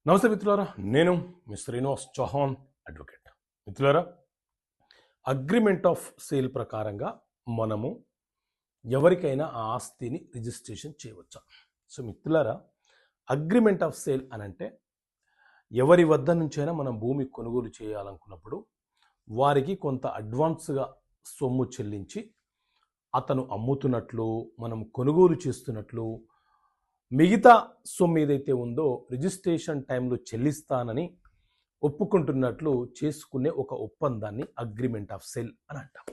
నమస్తే మిత్రులారా, నేను మిస్టర్ శ్రీనివాస్ చౌహాన్ అడ్వకేట్. మిత్రులారా, అగ్రిమెంట్ ఆఫ్ సేల్ ప్రకారంగా మనము ఎవరికైనా ఆ ఆస్తిని రిజిస్ట్రేషన్ చేయవచ్చా? సో మిత్రులారా, అగ్రిమెంట్ ఆఫ్ సేల్ అనంటే ఎవరి వద్ద నుంచైనా మనం భూమి కొనుగోలు చేయాలనుకున్నప్పుడు వారికి కొంత అడ్వాన్స్గా సొమ్ము చెల్లించి అతను అమ్ముతున్నట్లు, మనం కొనుగోలు చేస్తున్నట్లు, మిగతా సొమ్ము ఏదైతే ఉందో రిజిస్ట్రేషన్ టైంలో చెల్లిస్తానని ఒప్పుకుంటున్నట్లు చేసుకునే ఒక ఒప్పందాన్ని అగ్రిమెంట్ ఆఫ్ సేల్ అని అంటాం.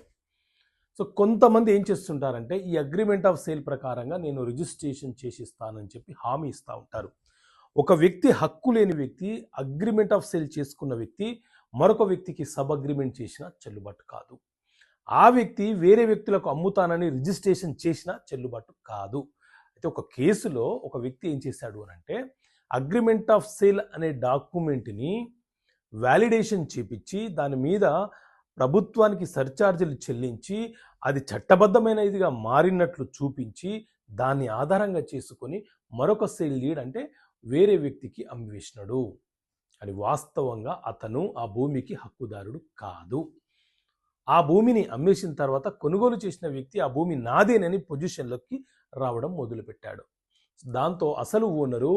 సో కొంతమంది ఏం చేస్తుంటారంటే ఈ అగ్రిమెంట్ ఆఫ్ సేల్ ప్రకారంగా నేను రిజిస్ట్రేషన్ చేసిస్తానని చెప్పి హామీ ఇస్తూ ఉంటారు. ఒక వ్యక్తి, హక్కు లేని వ్యక్తి, అగ్రిమెంట్ ఆఫ్ సేల్ చేసుకున్న వ్యక్తి మరొక వ్యక్తికి సబ్ అగ్రిమెంట్ చేసినా చెల్లుబాటు కాదు. ఆ వ్యక్తి వేరే వ్యక్తులకు అమ్ముతానని రిజిస్ట్రేషన్ చేసినా చెల్లుబాటు కాదు. అయితే ఒక కేసులో ఒక వ్యక్తి ఏం చేశాడు అని అంటే అగ్రిమెంట్ ఆఫ్ సేల్ అనే డాక్యుమెంట్ని వ్యాలిడేషన్ చేపించి దాని మీద ప్రభుత్వానికి సర్ఛార్జీలు చెల్లించి అది చట్టబద్ధమైనదిగా మారినట్లు చూపించి దాన్ని ఆధారంగా చేసుకొని మరొక సేల్ డీడ్ అంటే వేరే వ్యక్తికి అమ్మివేసినాడు. అని వాస్తవంగా అతను ఆ భూమికి హక్కుదారుడు కాదు. ఆ భూమిని అమ్మేసిన తర్వాత కొనుగోలు చేసిన వ్యక్తి ఆ భూమి నాదేనని పొజిషన్లోకి రావడం మొదలుపెట్టాడు. దాంతో అసలు ఓనరు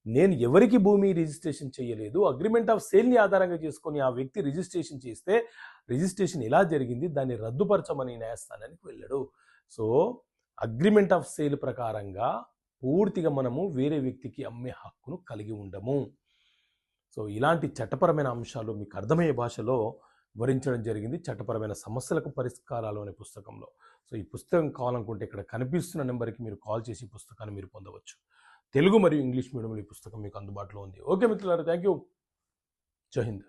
నేను ఎవరికి భూమి రిజిస్ట్రేషన్ చేయలేదు, అగ్రిమెంట్ ఆఫ్ సేల్ని ఆధారంగా చేసుకొని ఆ వ్యక్తి రిజిస్ట్రేషన్ చేస్తే రిజిస్ట్రేషన్ ఎలా జరిగింది, దాన్ని రద్దుపరచమని న్యాయస్థానానికి వెళ్ళాడు. సో అగ్రిమెంట్ ఆఫ్ సేల్ ప్రకారంగా పూర్తిగా మనము వేరే వ్యక్తికి అమ్మే హక్కును కలిగి ఉండము. సో ఇలాంటి చట్టపరమైన అంశాలు మీకు అర్థమయ్యే భాషలో వివరించడం జరిగింది, చట్టపరమైన సమస్యలకు పరిష్కారాలు అనే పుస్తకంలో. సో ఈ పుస్తకం కావాలనుకుంటే ఇక్కడ కనిపిస్తున్న నెంబర్కి మీరు కాల్ చేసి ఈ పుస్తకాన్ని మీరు పొందవచ్చు. తెలుగు మరియు ఇంగ్లీష్ మీడియంలో ఈ పుస్తకం మీకు అందుబాటులో ఉంది. ఓకే మిత్రులారా, థ్యాంక్ యూ. జై హింద్.